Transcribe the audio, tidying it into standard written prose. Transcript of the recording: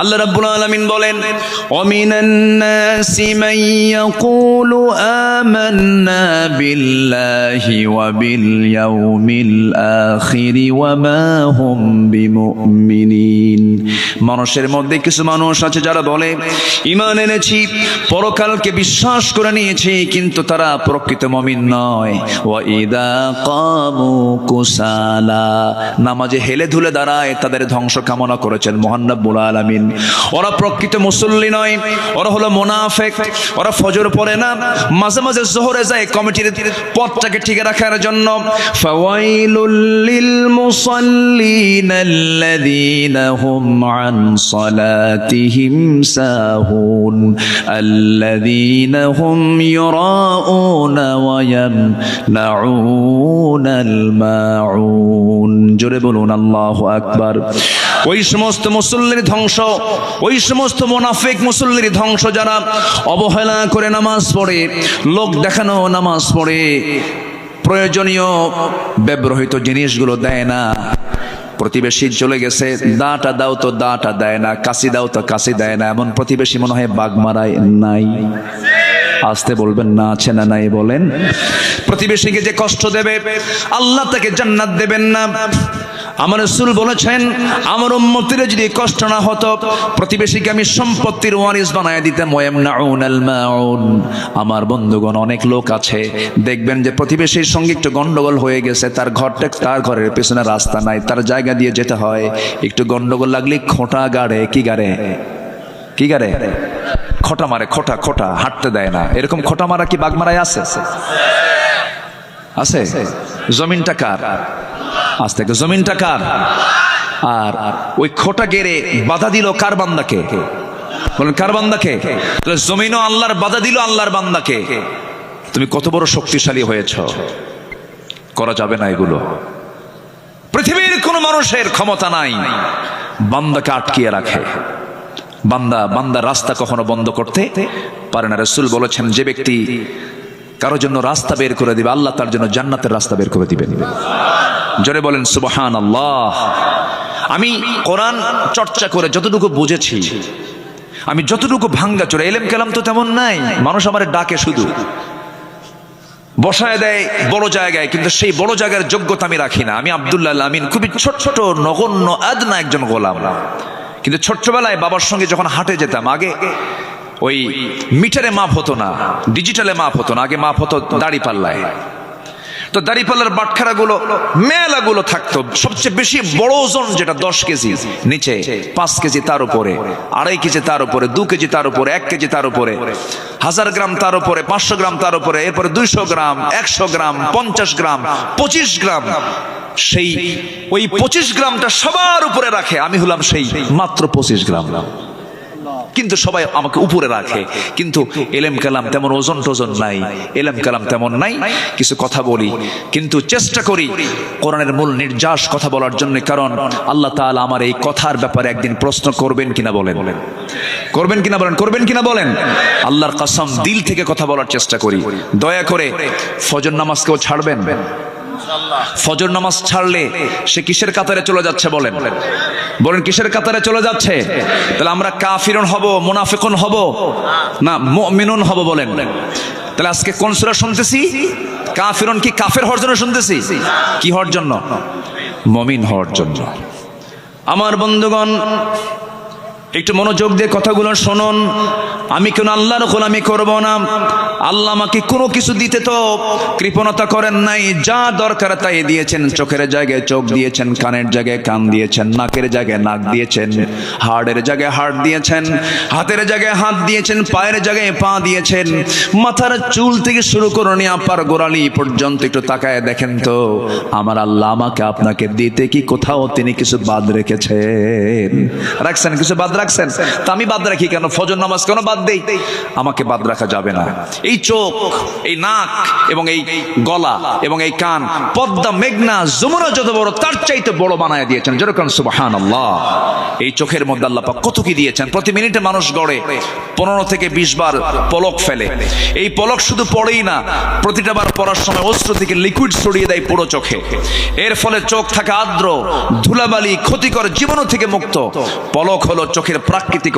আল্লাহ রাব্বুল আলামিন বলেন, ওমিনান নাসি মান ইয়াকুলু আমান্না বিল্লাহি ওয়া বিল ইয়াউমিল আখির ওয়া মা হুম বিমুমিনিন। মানুষের মধ্যে কিছু মানুষ আছে যারা বলে ঈমান এনেছি, পরকালকে বিশ্বাস করে নিয়েছি, কিন্তু তারা প্রকৃত মুমিন নয়। ওয়া ইদা কামু কুসালা, নামাজে হেলে ধুলে দাঁড়ায়, তাদের ধ্বংস কামনা করেছেন মহান রব্বুল আলামিন। ওরা প্রকৃত মুসল্লি নয়, ওরা হলো মুনাফিক। ওরা ফজর পড়ে না, মাঝে মাঝে যোহরে যায় কমিটির পথটাকে ঠিক রাখার জন্য। ফাওয়াইলুল লিল মুসাল্লিন আল্লাযীনা হুম আন সালাতিহিম সাহুন আল্লাযীনা হুম ইউরাউনা ওয়া ইয়ামনাউনাল মাউন। জোরে বলুন আল্লাহু আকবার। ওই সমস্ত মুসল্লির ধ্বংস, ওই সমস্ত মুনাফিক মুসল্লির ধ্বংস যারা অবহেলা করে নামাজ পড়ে, লোক দেখানো নামাজ পড়ে, প্রয়োজনীয় ব্যবহৃত জিনিসগুলো দেয় না। প্রতিবেশী চলে গেছে, দাটা দাও তো দাটা দেয় না, কাশি দাও তো কাশি দেয় না, এমন প্রতিবেশী মনে হয় বাগমারায় নাই। আসতে বলবেন না, আছে না নাই বলেন। প্রতিবেশীকে যে কষ্ট দেবে আল্লাহ তাকে জান্নাত দেবেন না। আমার রাসূল বলেছেন, আমার উম্মতের যদি কষ্ট না হতো, প্রতিবেশীকে আমি সম্পত্তির ওয়ারিস বানায় দিতাম। ওয়ায়ামনাউনাল মাউন। আমার বন্ধুগণ, অনেক লোক আছে দেখবেন যে প্রতিবেশীর সঙ্গে একটু গন্ডগোল হয়ে গেছে, তার ঘরের পেছনে রাস্তা নাই, তার জায়গা দিয়ে যেতে হয়। একটু গন্ডগোল লাগলে খোঁটা গাড়ে, কি গাড়ে, কি গাড়ে, খোঁটা মারে, খোঁটা খোঁটা, হাঁটতে দেয় না। এরকম খোঁটা মারা কি বাগমারায় আছে? আছে। জমিনটা কার? আজ থেকে জমিনটা কার? আর ওই খোঁটা গেড়ে বাধা দিল কার? বান্দাকে। বলেন কার? বান্দাকে। তাহলে জমিনও আল্লাহর, বাধা দিল আল্লাহর বান্দাকে। তুমি কত বড় শক্তিশালী হয়েছ, করা যাবে না এগুলো। পৃথিবীর কোন মানুষের ক্ষমতা নাই বান্দাকে আটকিয়ে রাখে। বান্দা রাস্তা কখনো বন্ধ করতে পারে না। রাসূল বলেছেন, যে ব্যক্তি কারোর জন্য রাস্তা বের করে দিবে, আল্লাহ তার জন্য জান্নাতের রাস্তা বের করে দিবেন। জোরে বলেন সুবহানাল্লাহ। আমি কোরআন চর্চা করে যতটুকু বুঝেছি, আমি যতটুকু ভাঙ্গা চোরা, এলেম কালাম তো তেমন নাই। মানুষ আমার ডাকে, শুধু বসায় দেয় বড় জায়গায়, কিন্তু সেই বড় জায়গার যোগ্যতা আমি রাখি না। আমি আব্দুল্লাহ আমিন, খুবই ছোট নগণ্য আদনা একজন গোলাম। কিন্তু ছোট্টবেলায় বাবার সঙ্গে যখন হাটে যেতাম, আগে ওই মিটারে মাপ হতো না, ডিজিটালে মাপ হতো না, আগে মাপ হতো দাড়ি পাল্লায়। তো দাড়িপাল্লার বাটখারাগুলো, মেলাগুলো থাকতো। সবচেয়ে বেশি বড় ওজন যেটা 10 কেজি, নিচে 5 কেজি, তার উপরে 2.5 কেজি, তার উপরে 2 কেজি, তার উপরে 1 কেজি, তার উপরে 1000 গ্রাম, তার উপরে 500 গ্রাম, তার উপরে এরপরে 200 গ্রাম, 100 গ্রাম, 50 গ্রাম, 25 গ্রাম। সেই ওই 25 গ্রামটা সবার উপরে রাখে, আমি হলাম সেই মাত্র 25 গ্রাম। কিন্তু সবাই আমাকে উপরে রাখে। কিন্তু এলেম কালাম তেমন ওজন টোজন নাই, এলেম কালাম তেমন নাই। কিছু কথা বলি, কিন্তু চেষ্টা করি কোরআনের মূল নির্যাস কথা বলার জন্য। কারণ আল্লাহ তাআলা আমার এই কথার ব্যাপারে একদিন প্রশ্ন করবেন কিনা বলেন, করবেন কিনা বলেন, করবেন কিনা বলেন। আল্লাহর কসম, দিল থেকে কথা বলার চেষ্টা করি। দয়া করে ফজর নামাজকেও ছাড়বেন। ফজর নামাজ ছাড়লে সে কিসের কাতারে চলে যাচ্ছে বলেন, বলেন কিসের কাতারে চলে যাচ্ছে? তাহলে আমরা কাফিরুন হব, মুনাফিকুন হব না মুমিনুন হব বলেন? তাহলে আজকে কোন সূরা শুনতেছি? কাফিরুন কি কাফের হওয়ার জন্য শুনতেছি? কি হওয়ার জন্য? মুমিন হওয়ার জন্য। আমার বন্ধুগণ, একটু মনোযোগ দিয়ে কথাগুলো শুনুন। আমি কোন আল্লাহর গোলামি করব না। আল্লাহ আমাকে কোনো কিছু দিতে তো কৃপণতা করেন নাই। যা দরকার তাই দিয়েছেন। চোখের জায়গায় চোখ দিয়েছেন, কানের জায়গায় কান দিয়েছেন, নাকের জায়গায় নাক দিয়েছেন, হাড়ের জায়গায় হাড় দিয়েছেন, হাতের জায়গায় হাত দিয়েছেন, পায়ের জায়গায় পা দিয়েছেন। মাথার চুল থেকে শুরু করে নিয়ে আপার গোড়ালি পর্যন্ত একটু তাকায় দেখেন তো, আমার আল্লাহ আমাকে আপনাকে দিতে কি কোথাও তিনি কিছু বাদ রেখেছেন? রাখছেন? কিছু বাদ রাখছেন? তা আমি বাদ রাখি কেন? ফজর নামাজ কেন বাদ দেই? আমাকে বাদ রাখা যাবে না। এই চোখ, এই নাক এবং এই গলা এবং এই কান, পদ্মা, মেঘনা, যমুনা যত বড় তার চাইতে বড় বানায় দিয়েছেন। যেরকম সুবহানাল্লাহ। এই চোখের মধ্যে আল্লাহ পাক কত কি দিয়েছেন। প্রতি মিনিটে মানুষ গড়ে 15 থেকে 20 বার পলক ফেলে। এই পলক শুধু পড়েই না, প্রতিটা বার পড়ার সময় অস্ত্র থেকে লিকুইড ছড়িয়ে দেয় পুরো চোখে। এর ফলে চোখ থাকে আর্দ্র, ধুলাবালি, ক্ষতিকর জীবাণু থেকে মুক্ত। পলক হলো চোখের চোখের প্রাকৃতিক